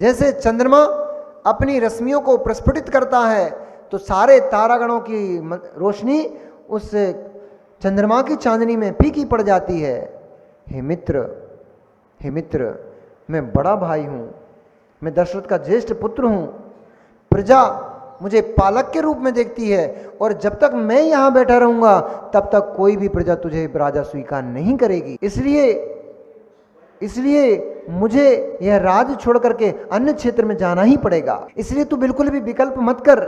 जैसे चंद्रमा अपनी रश्मियों को प्रस्फुटित करता है तो सारे तारागणों की रोशनी उस चंद्रमा की चांदनी में फीकी पड़ जाती है। हे मित्र, मैं बड़ा भाई हूं, मैं दशरथ का ज्येष्ठ पुत्र हूं। प्रजा मुझे पालक के रूप में देखती है और जब तक मैं यहां बैठा रहूंगा तब तक कोई भी प्रजा तुझे राजा स्वीकार नहीं करेगी। इसलिए मुझे यह राज छोड़ करके अन्य क्षेत्र में जाना ही पड़ेगा। इसलिए तू बिल्कुल भी विकल्प मत कर,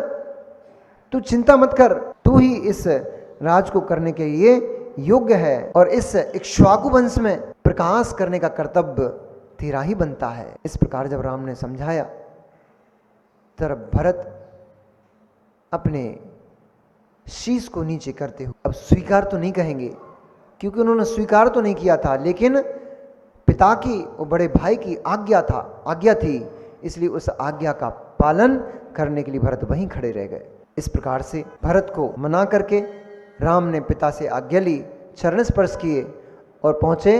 तू चिंता मत कर, तू ही इस राज को करने के लिए योग्य है और इस इक्ष्वाकु वंश में प्रकाश करने का कर्तव्य तेरा ही बनता है। इस प्रकार जब राम ने समझाया तब भरत अपने शीश को नीचे करते हुए, अब स्वीकार तो नहीं कहेंगे क्योंकि उन्होंने स्वीकार तो नहीं किया था, लेकिन पिता की और बड़े भाई की आज्ञा थी, इसलिए उस आज्ञा का पालन करने के लिए भरत वहीं खड़े रह गए। इस प्रकार से भरत को मना करके राम ने पिता से आज्ञा ली, चरण स्पर्श किए और पहुंचे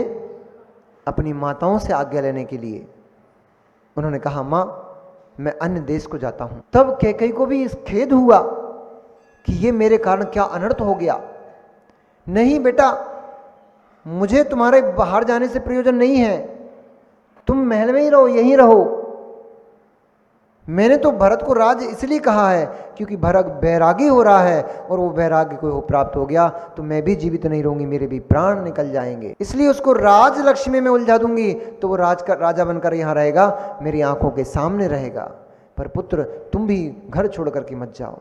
अपनी माताओं से आज्ञा लेने के लिए। उन्होंने कहा, मां मैं अन्य देश को जाता हूं। तब कैकेयी को भी इस खेद हुआ कि ये मेरे कारण क्या अनर्थ हो गया। नहीं बेटा, मुझे तुम्हारे बाहर जाने से प्रयोजन नहीं है, तुम महल में ही रहो, यहीं रहो। मैंने तो भरत को राज इसलिए कहा है क्योंकि भरत बैरागी हो रहा है और वो बैरागी को प्राप्त हो गया तो मैं भी जीवित नहीं रहूंगी, मेरे भी प्राण निकल जाएंगे, इसलिए उसको राज लक्ष्मी में उलझा दूंगी तो वो राजा बनकर यहाँ रहेगा, मेरी आंखों के सामने रहेगा। पर पुत्र तुम भी घर छोड़ करके मत जाओ।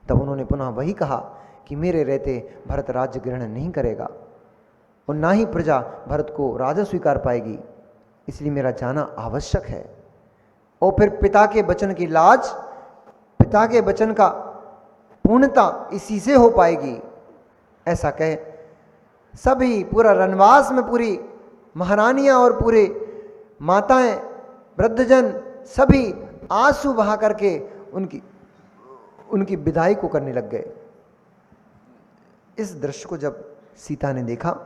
तब उन्होंने पुनः वही कहा कि मेरे रहते भरत राज्य ग्रहण नहीं करेगा और ना ही प्रजा भरत को राजा स्वीकार पाएगी, इसलिए मेरा जाना आवश्यक है। और फिर पिता के वचन की लाज, पिता के वचन का पूर्णता इसी से हो पाएगी, ऐसा कहे सभी पूरा वनवास में पूरी महारानियां और पूरे माताएं, वृद्धजन सभी आंसू बहा करके उनकी विदाई को करने लग गए। इस दृश्य को जब सीता ने देखा,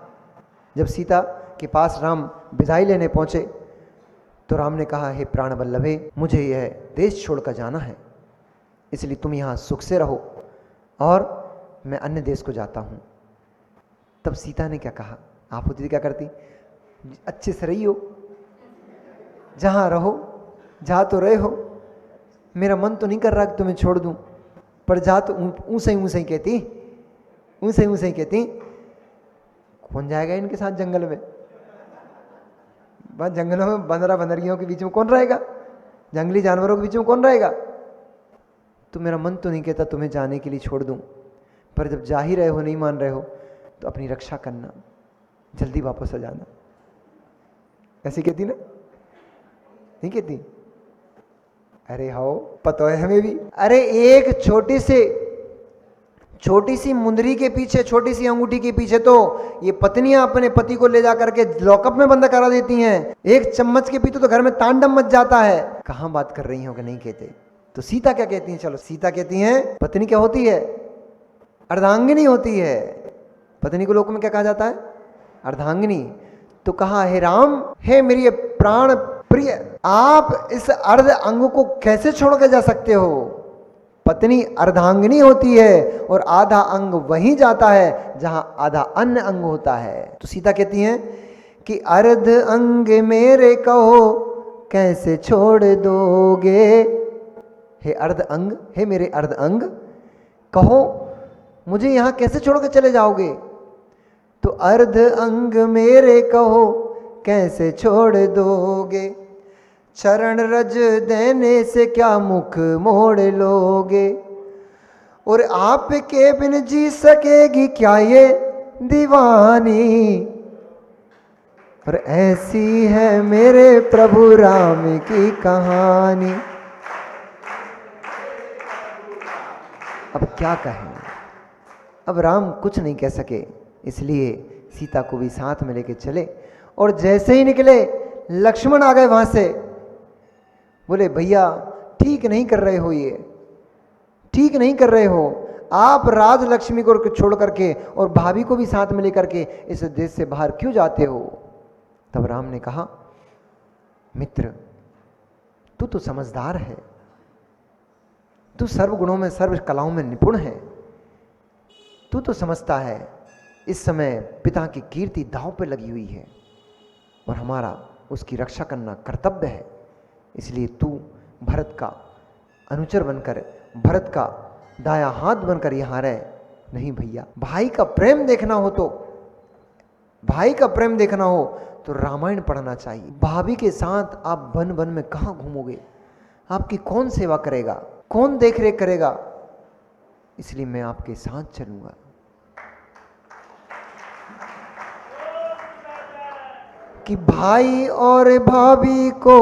जब सीता के पास राम विदाई लेने पहुंचे तो राम ने कहा, हे प्राण वल्लभे, मुझे यह देश छोड़कर जाना है, इसलिए तुम यहाँ सुख से रहो और मैं अन्य देश को जाता हूँ। तब सीता ने क्या कहा, आप होती क्या करती, अच्छे से रही हो, जहाँ रहो, जहाँ तो रहे हो, मेरा मन तो नहीं कर रहा कि तुम्हें छोड़ दूँ, पर जा तो ऊँसे ही कहती, ऊँसे ही कहती, कौन जाएगा इनके साथ जंगल में, बस जंगलों में बंदरियों के बीच में कौन रहेगा, जंगली जानवरों के बीच में कौन रहेगा। तो मेरा मन तो नहीं कहता तुम्हें जाने के लिए छोड़ दूं, पर जब जा ही रहे हो, नहीं मान रहे हो, तो अपनी रक्षा करना, जल्दी वापस आ जाना। ऐसी कहती ना, नहीं कहती? अरे हाओ, पता है हमें भी। अरे एक छोटी सी मुंदरी के पीछे, छोटी सी अंगूठी के पीछे तो ये पत्नियां अपने पति को ले जा करके लॉकअप में बंद करा देती हैं। एक चम्मच के पीछे तो घर में तांडव मच जाता है। कहां बात कर रही हो कि नहीं कहते? तो सीता क्या कहती हैं? चलो, सीता कहती हैं, पत्नी क्या होती है? अर्धांगिनी होती है। पत्नी को लोक में क्या कहा जाता है? अर्धांगिनी। तो कहा, हे राम, हे मेरी प्राण प्रिय, आप इस अर्ध अंग को कैसे छोड़ के जा सकते हो? पत्नी अर्धांगिनी होती है और आधा अंग वहीं जाता है जहां आधा अन्य अंग होता है। तो सीता कहती हैं कि अर्ध अंग मेरे कहो कैसे छोड़ दोगे। हे अर्ध अंग, हे मेरे अर्ध अंग, कहो मुझे यहां कैसे छोड़ के चले जाओगे? तो अर्ध अंग मेरे कहो कैसे छोड़ दोगे, चरण रज देने से क्या मुख मोड़ लोगे, और आपके बिन जी सकेगी क्या ये दीवानी, और ऐसी है मेरे प्रभु राम की कहानी। अब क्या कहें? अब राम कुछ नहीं कह सके, इसलिए सीता को भी साथ में लेके चले। और जैसे ही निकले, लक्ष्मण आ गए वहां से, बोले भैया ठीक नहीं कर रहे हो, ये ठीक नहीं कर रहे हो, आप राज लक्ष्मी को छोड़ करके और भाभी को भी साथ में लेकर के इस देश से बाहर क्यों जाते हो? तब राम ने कहा, मित्र तू तो समझदार है, तू सर्व गुणों में सर्व कलाओं में निपुण है, तू तो समझता है इस समय पिता की कीर्ति दांव पे लगी हुई है और हमारा उसकी रक्षा करना कर्तव्य है। इसलिए तू भरत का अनुचर बनकर, भरत का दाया हाथ बनकर यहां रहे। नहीं भैया, भाई का प्रेम देखना हो तो, भाई का प्रेम देखना हो तो रामायण पढ़ना चाहिए। भाभी के साथ आप वन वन में कहां घूमोगे? आपकी कौन सेवा करेगा, कौन देख रेख करेगा? इसलिए मैं आपके साथ चलूंगा। कि भाई और भाभी को,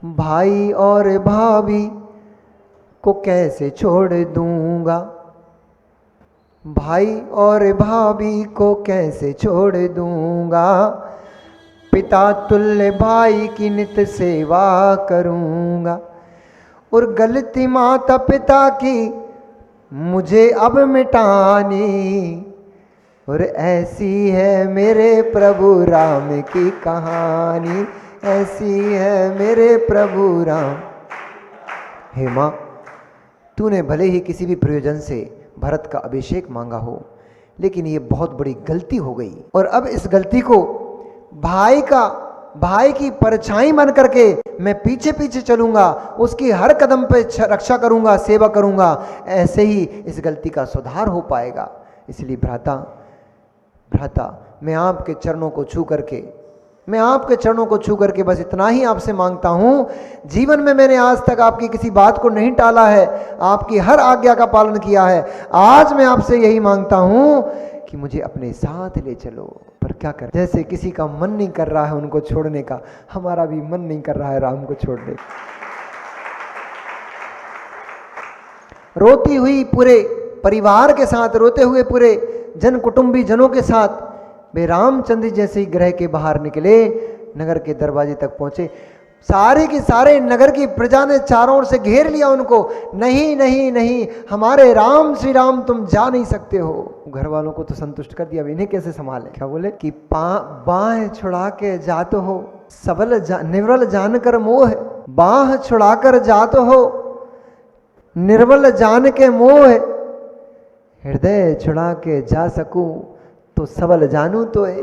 भाई और भाभी को कैसे छोड़ दूंगा, भाई और भाभी को कैसे छोड़ दूंगा, पिता तुल्य भाई की नित सेवा करूंगा। और गलती माता पिता की मुझे अब मिटानी, और ऐसी है मेरे प्रभु राम की कहानी, ऐसी है मेरे प्रभु राम। हे माँ, तूने भले ही किसी भी प्रयोजन से भरत का अभिषेक मांगा हो, लेकिन ये बहुत बड़ी गलती हो गई। और अब इस गलती को भाई की परछाई बन करके मैं पीछे पीछे चलूंगा, उसकी हर कदम पे रक्षा करूंगा, सेवा करूंगा। ऐसे ही इस गलती का सुधार हो पाएगा। इसलिए भ्राता मैं आपके चरणों को छू करके, मैं आपके चरणों को छू करके बस इतना ही आपसे मांगता हूं। जीवन में मैंने आज तक आपकी किसी बात को नहीं टाला है, आपकी हर आज्ञा का पालन किया है। आज मैं आपसे यही मांगता हूं कि मुझे अपने साथ ले चलो। पर क्या कर, जैसे किसी का मन नहीं कर रहा है उनको छोड़ने का, हमारा भी मन नहीं कर रहा है राम को छोड़ने का। रोती हुई पूरे परिवार के साथ, रोते हुए पूरे जन कुटुंबी जनों के साथ वे रामचंद्र जैसे ही ग्रह के बाहर निकले, नगर के दरवाजे तक पहुंचे। सारे के सारे नगर की प्रजा ने चारों ओर से घेर लिया उनको। नहीं नहीं नहीं, हमारे राम श्री राम तुम जा नहीं सकते हो। घर वालों को तो संतुष्ट कर दिया, अब इन्हें कैसे संभाले? क्या बोले कि बाह छुड़ा के जात हो सबल निर्बल जानकर मोह, बाह छुड़ाकर जात हो निर्बल जान के मोह, हृदय छुड़ा के जा सकूं तो सबल जानू तो है।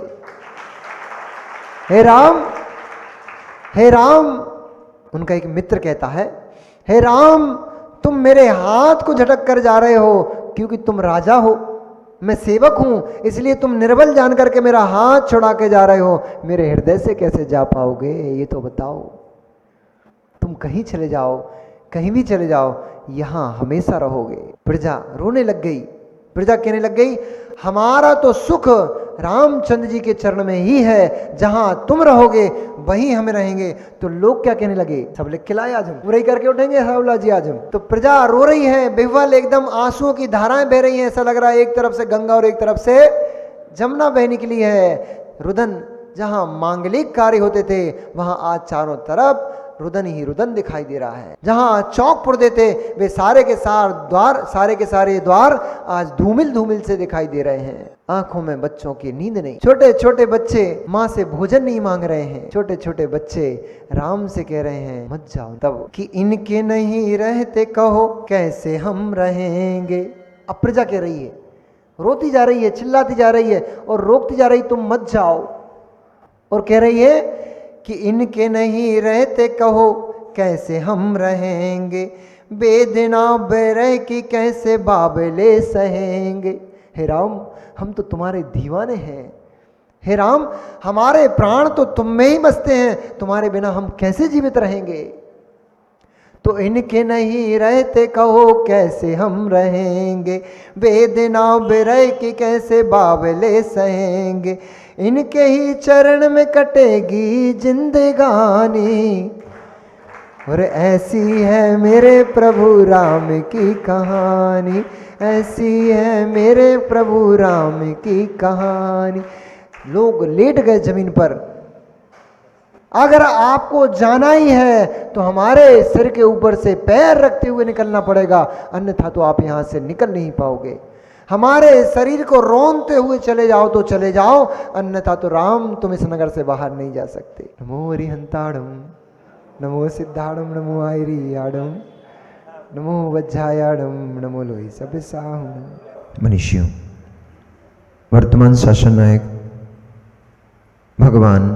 हे राम, हे राम, उनका एक मित्र कहता है, हे राम तुम मेरे हाथ को झटक कर जा रहे हो, क्योंकि तुम राजा हो, मैं सेवक हूं, इसलिए तुम निर्बल जान करके मेरा हाथ छुड़ा के जा रहे हो। मेरे हृदय से कैसे जा पाओगे ये तो बताओ। तुम कहीं चले जाओ, कहीं भी चले जाओ, यहां हमेशा रहोगे। प्रजा रोने लग गई। प्रजा कहने लग गई, हमारा तो सुख रामचंद्र जी के चरण में ही है, जहां तुम रहोगे वहीं हमें रहेंगे। तो लोग क्या कहने लगे, सब लोग खिलाए आज हम पूरा ही करके उठेंगे रावला जी आज हम। तो प्रजा रो रही है, बेवल एकदम आंसुओं की धाराएं बह रही हैं। ऐसा लग रहा है एक तरफ से गंगा और एक तरफ से जमुना बह निकली है। रुदन, जहां मांगलिक कार्य होते थे वहां आज चारों तरफ रुदन ही रुदन दिखाई दे रहा है। जहां चौक पुर्दे थे वे सारे के सारे द्वार आज धूमिल धूमिल से दिखाई दे रहे हैं। आंखों में बच्चों की नींद नहीं। छोटे छोटे बच्चे माँ से भोजन नहीं मांग रहे हैं। छोटे छोटे बच्चे राम से कह रहे हैं मत जाओ। तब कि इनके नहीं रहते कहो कैसे हम रहेंगे। अब प्रजा कह रही है, रोती जा रही है, चिल्लाती जा रही है और रोकती जा रही, तुम मत जाओ। और कह रही है कि इनके नहीं रहते कहो कैसे हम रहेंगे, बेदना बेरह की कैसे बाबले सहेंगे। हे राम, हम तो तुम्हारे दीवाने हैं। हे राम, हमारे प्राण तो तुम में ही बसते हैं, तुम्हारे बिना हम कैसे जीवित रहेंगे। तो इनके नहीं रहते कहो कैसे हम रहेंगे, बेदना बेरह की कैसे बाबले सहेंगे, इनके ही चरण में कटेगी जिंदगानी, और ऐसी है मेरे प्रभु राम की कहानी, ऐसी है मेरे प्रभु राम की कहानी। लोग लेट गए जमीन पर। अगर आपको जाना ही है तो हमारे सिर के ऊपर से पैर रखते हुए निकलना पड़ेगा, अन्यथा तो आप यहां से निकल नहीं पाओगे। हमारे शरीर को रोनते हुए चले जाओ तो चले जाओ, अन्यथा तो राम तुम इस नगर से बाहर नहीं जा सकते। नमो हरिहंताड़म नमो सिद्धाड़म नमो आयरियाड़म नमो वज्जायाड़म नमो लोही सब साहुम। मनीषियों, वर्तमान शासन नायक भगवान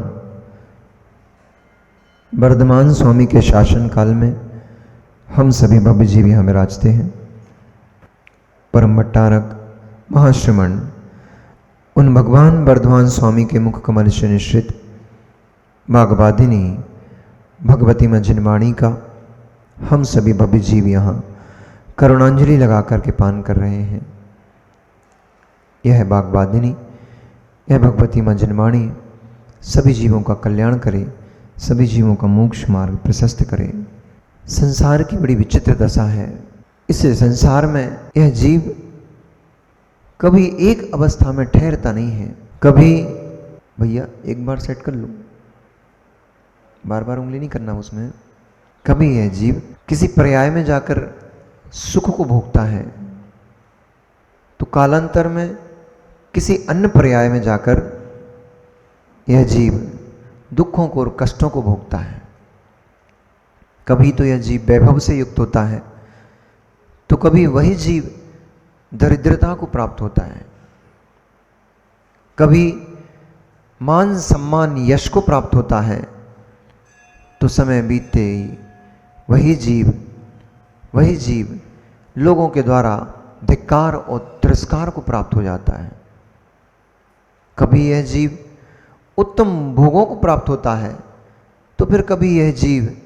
वर्धमान स्वामी के शासन काल में हम सभी भव्य जीव यहाँ विराजते हैं। परम भट्टारक महाश्रमण उन भगवान वर्धमान स्वामी के मुख कमल से निश्रित बागवादिनी भगवती मंजनवाणी का हम सभी भव्य जीव यहाँ करुणांजलि लगा करके पान कर रहे हैं। यह बागवादिनी, यह भगवती मंजनवाणी सभी जीवों का कल्याण करे, सभी जीवों का मोक्ष मार्ग प्रशस्त करे। संसार की बड़ी विचित्र दशा है। इस संसार में यह जीव कभी एक अवस्था में ठहरता नहीं है। कभी, भैया एक बार सेट कर लो, बार बार उंगली नहीं करना उसमें। कभी यह जीव किसी पर्याय में जाकर सुख को भोगता है, तो कालांतर में किसी अन्य पर्याय में जाकर यह जीव दुखों को और कष्टों को भोगता है। कभी तो यह जीव वैभव से युक्त होता है, तो कभी वही जीव दरिद्रता को प्राप्त होता है। कभी मान सम्मान यश को प्राप्त होता है, तो समय बीतते ही वही जीव लोगों के द्वारा धिक्कार और तिरस्कार को प्राप्त हो जाता है। कभी यह जीव उत्तम भोगों को प्राप्त होता है, तो फिर कभी यह जीव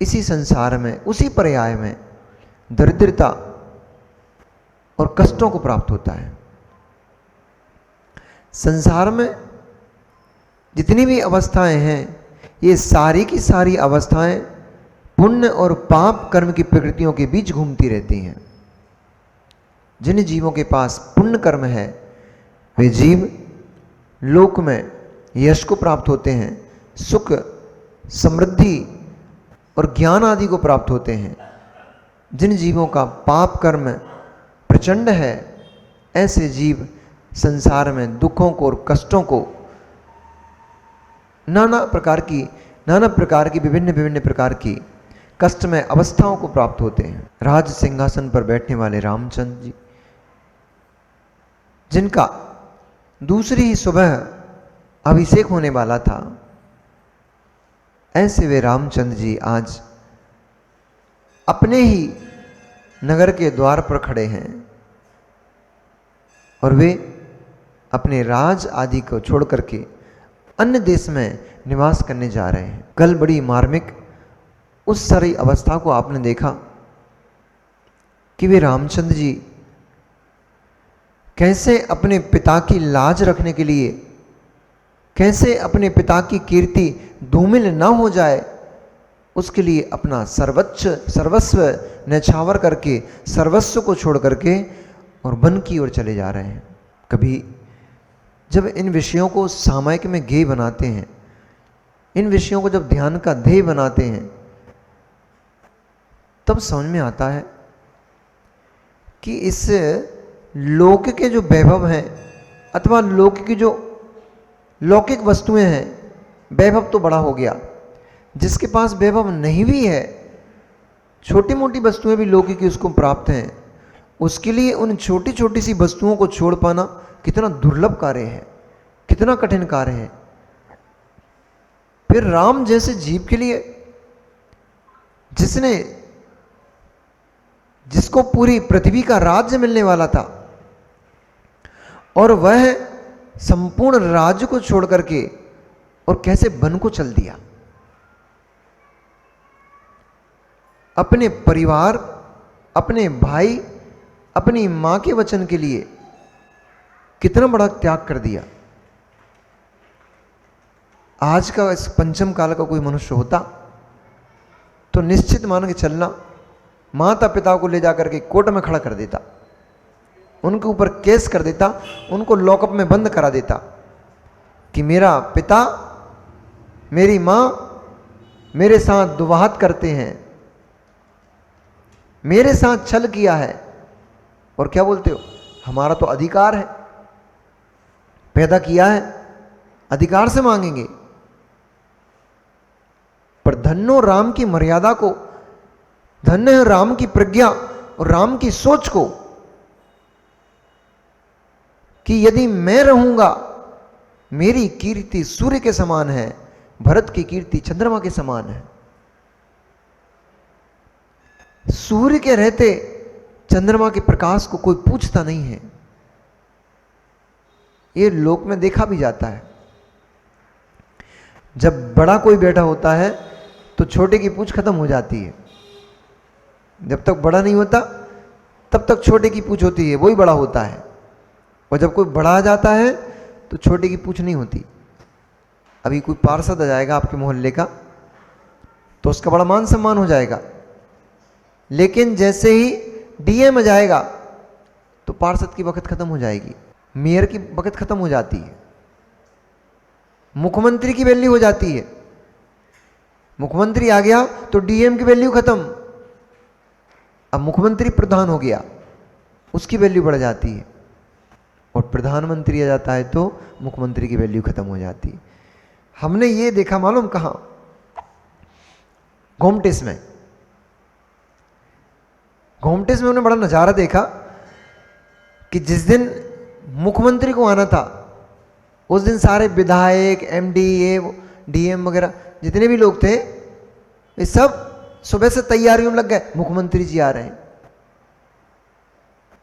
इसी संसार में, उसी पर्याय में दरिद्रता और कष्टों को प्राप्त होता है। संसार में जितनी भी अवस्थाएं हैं, ये सारी की सारी अवस्थाएं पुण्य और पाप कर्म की प्रकृतियों के बीच घूमती रहती हैं। जिन जीवों के पास पुण्य कर्म है, वे जीव लोक में यश को प्राप्त होते हैं, सुख, समृद्धि और ज्ञान आदि को प्राप्त होते हैं। जिन जीवों का पाप कर्म प्रचंड है, ऐसे जीव संसार में दुखों को और कष्टों को, नाना प्रकार की विभिन्न प्रकार की कष्टमय अवस्थाओं को प्राप्त होते हैं। राज सिंहासन पर बैठने वाले रामचंद्र जी, जिनका दूसरी ही सुबह अभिषेक होने वाला था, ऐसे वे रामचंद्र जी आज अपने ही नगर के द्वार पर खड़े हैं और वे अपने राज आदि को छोड़ करके अन्य देश में निवास करने जा रहे हैं। कल बड़ी मार्मिक उस सारी अवस्था को आपने देखा कि वे रामचंद्र जी कैसे अपने पिता की लाज रखने के लिए, कैसे अपने पिता की कीर्ति धूमिल न हो जाए, उसके लिए अपना सर्वस्व न्यौछावर करके, सर्वस्व को छोड़ करके और वन की ओर चले जा रहे हैं। कभी जब इन विषयों को सामायिक में गेय बनाते हैं, इन विषयों को जब ध्यान का ध्येय बनाते हैं, तब समझ में आता है कि इस लोक के जो वैभव हैं अथवा लोक की जो लौकिक वस्तुएं हैं, वैभव तो बड़ा हो गया। जिसके पास वैभव नहीं भी है, छोटी मोटी वस्तुएं भी लौकिक की उसको प्राप्त हैं, उसके लिए उन छोटी छोटी सी वस्तुओं को छोड़ पाना कितना दुर्लभ कार्य है, कितना कठिन कार्य है। फिर राम जैसे जीव के लिए, जिसको पूरी पृथ्वी का राज्य मिलने वाला था और वह संपूर्ण राज्य को छोड़ करके और कैसे वन को चल दिया, अपने परिवार, अपने भाई, अपनी मां के वचन के लिए कितना बड़ा त्याग कर दिया। आज का इस पंचम काल का कोई मनुष्य होता तो निश्चित मान के चलना, माता पिता को ले जाकर के कोर्ट में खड़ा कर देता, उनके ऊपर केस कर देता, उनको लॉकअप में बंद करा देता कि मेरा पिता, मेरी मां मेरे साथ दुवाहत करते हैं, मेरे साथ छल किया है, और क्या बोलते हो, हमारा तो अधिकार है, पैदा किया है, अधिकार से मांगेंगे। पर धन्यो राम की मर्यादा को, धन्य है राम की प्रज्ञा और राम की सोच को, कि यदि मैं रहूंगा, मेरी कीर्ति सूर्य के समान है, भरत की कीर्ति चंद्रमा के समान है। सूर्य के रहते चंद्रमा के प्रकाश को कोई पूछता नहीं है। ये लोक में देखा भी जाता है। जब बड़ा कोई बैठा होता है तो छोटे की पूछ खत्म हो जाती है। जब तक बड़ा नहीं होता तब तक छोटे की पूछ होती है, वही बड़ा होता है। और जब कोई बड़ा आ जाता है तो छोटे की पूछ नहीं होती। अभी कोई पार्षद आ जाएगा आपके मोहल्ले का तो उसका बड़ा मान सम्मान हो जाएगा, लेकिन जैसे ही डीएम आ जाएगा तो पार्षद की वक्त खत्म हो जाएगी, मेयर की वक्त खत्म हो जाती है, मुख्यमंत्री की वैल्यू हो जाती है। मुख्यमंत्री आ गया तो डीएम की वैल्यू खत्म। अब मुख्यमंत्री प्रधान हो गया, उसकी वैल्यू बढ़ जाती है, और प्रधानमंत्री आ जाता है तो मुख्यमंत्री की वैल्यू खत्म हो जाती है। हमने ये देखा मालूम कहां? गोमटेस में। गोमटेस में हमने बड़ा नजारा देखा कि जिस दिन मुख्यमंत्री को आना था उस दिन सारे विधायक, एमडी, डीएम वगैरह जितने भी लोग थे वे सब सुबह से तैयारियों में लग गए, मुख्यमंत्री जी आ रहे हैं।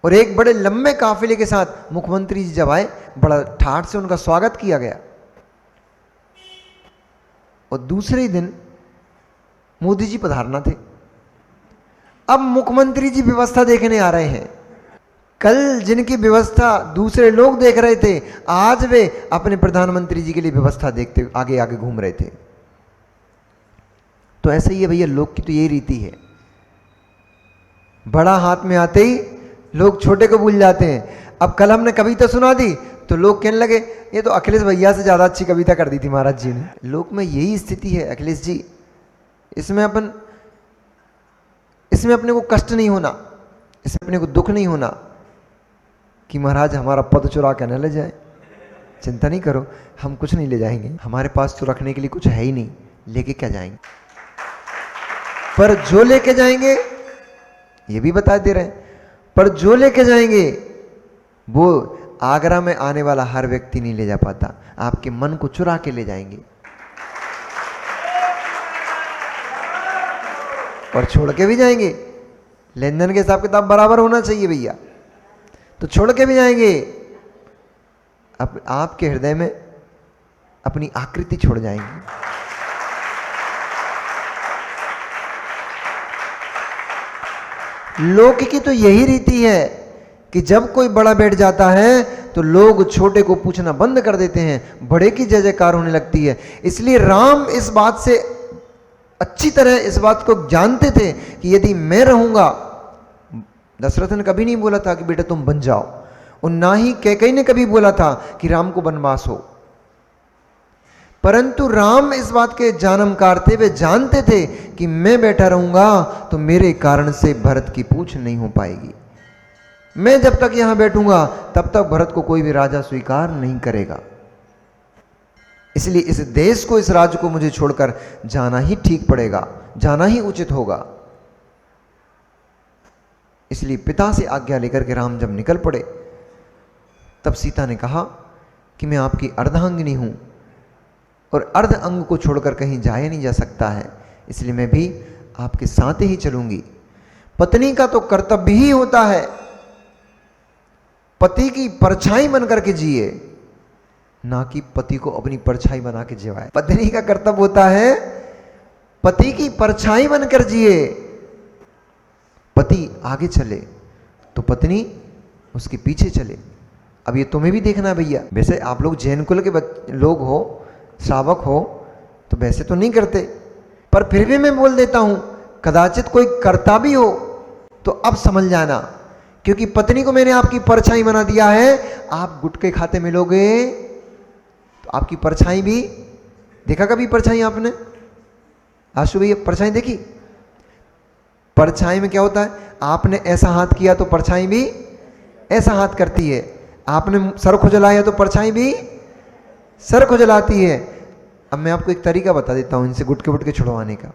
और एक बड़े लंबे काफिले के साथ मुख्यमंत्री जी जब आए, बड़ा ठाठ से उनका स्वागत किया गया। और दूसरे दिन मोदी जी पधारना थे। अब मुख्यमंत्री जी व्यवस्था देखने आ रहे हैं। कल जिनकी व्यवस्था दूसरे लोग देख रहे थे, आज वे अपने प्रधानमंत्री जी के लिए व्यवस्था देखते आगे आगे घूम रहे थे। तो ऐसे ही है भैया, लोग की तो यही रीति है। बड़ा हाथ में आते ही लोग छोटे को भूल जाते हैं। अब कल हमने कविता सुना दी तो लोग कहने लगे ये तो अखिलेश भैया से ज्यादा अच्छी कविता कर दी थी महाराज जी ने। लोक में यही स्थिति है अखिलेश जी। इसमें अपने को कष्ट नहीं होना, इसमें अपने को दुख नहीं होना कि महाराज हमारा पद चुरा के न ले जाए। चिंता नहीं करो, हम कुछ नहीं ले जाएंगे, हमारे पास तो रखने के लिए कुछ है ही नहीं, लेके क्या जाएंगे। पर जो लेके जाएंगे, ये भी बता दे रहे हैं, पर जो लेके जाएंगे वो आगरा में आने वाला हर व्यक्ति नहीं ले जा पाता। आपके मन को चुरा के ले जाएंगे और छोड़ के भी जाएंगे। लेन देन के हिसाब किताब बराबर होना चाहिए भैया, तो छोड़ के भी जाएंगे। अब आपके हृदय में अपनी आकृति छोड़ जाएंगे। लोक की तो यही रीति है कि जब कोई बड़ा बैठ जाता है तो लोग छोटे को पूछना बंद कर देते हैं, बड़े की जय जयकार होने लगती है। इसलिए राम इस बात से अच्छी तरह इस बात को जानते थे कि यदि मैं रहूंगा, दशरथ ने कभी नहीं बोला था कि बेटा तुम बन जाओ, और ना ही कैकेयी ने कभी बोला था कि राम को वनवास हो। परंतु राम इस बात के जानकार थे, वे जानते थे कि मैं बैठा रहूंगा तो मेरे कारण से भरत की पूछ नहीं हो पाएगी। मैं जब तक यहां बैठूंगा तब तक भरत को कोई भी राजा स्वीकार नहीं करेगा। इसलिए इस देश को, इस राज्य को मुझे छोड़कर जाना ही ठीक पड़ेगा, जाना ही उचित होगा। इसलिए पिता से आज्ञा लेकर के राम जब निकल पड़े तब सीता ने कहा कि मैं आपकी अर्धांगिनी हूं और अर्ध अंग को छोड़कर कहीं जाया नहीं जा सकता है, इसलिए मैं भी आपके साथ ही चलूंगी। पत्नी का तो कर्तव्य ही होता है पति की परछाई बनकर के जिए, ना कि पति को अपनी परछाई बना के जिवाए। पत्नी का कर्तव्य होता है पति की परछाई बनकर जिए। पति आगे चले तो पत्नी उसके पीछे चले। अब ये तुम्हें भी देखना है भैया। वैसे आप लोग जैन कुल के लोग हो, श्रावक हो, तो वैसे तो नहीं करते, पर फिर भी मैं बोल देता हूं, कदाचित कोई करता भी हो तो अब समझ जाना, क्योंकि पत्नी को मैंने आपकी परछाई बना दिया है। आप गुटके खाते मिलोगे तो आपकी परछाई भी, देखा कभी परछाई आपने? आशु भैया परछाई देखी? परछाई में क्या होता है, आपने ऐसा हाथ किया तो परछाई भी ऐसा हाथ करती है, आपने सर खुजलाया तो परछाई भी सर खुजलाती है। अब मैं आपको एक तरीका बता देता हूँ इनसे गुटके वुटके छुड़वाने का।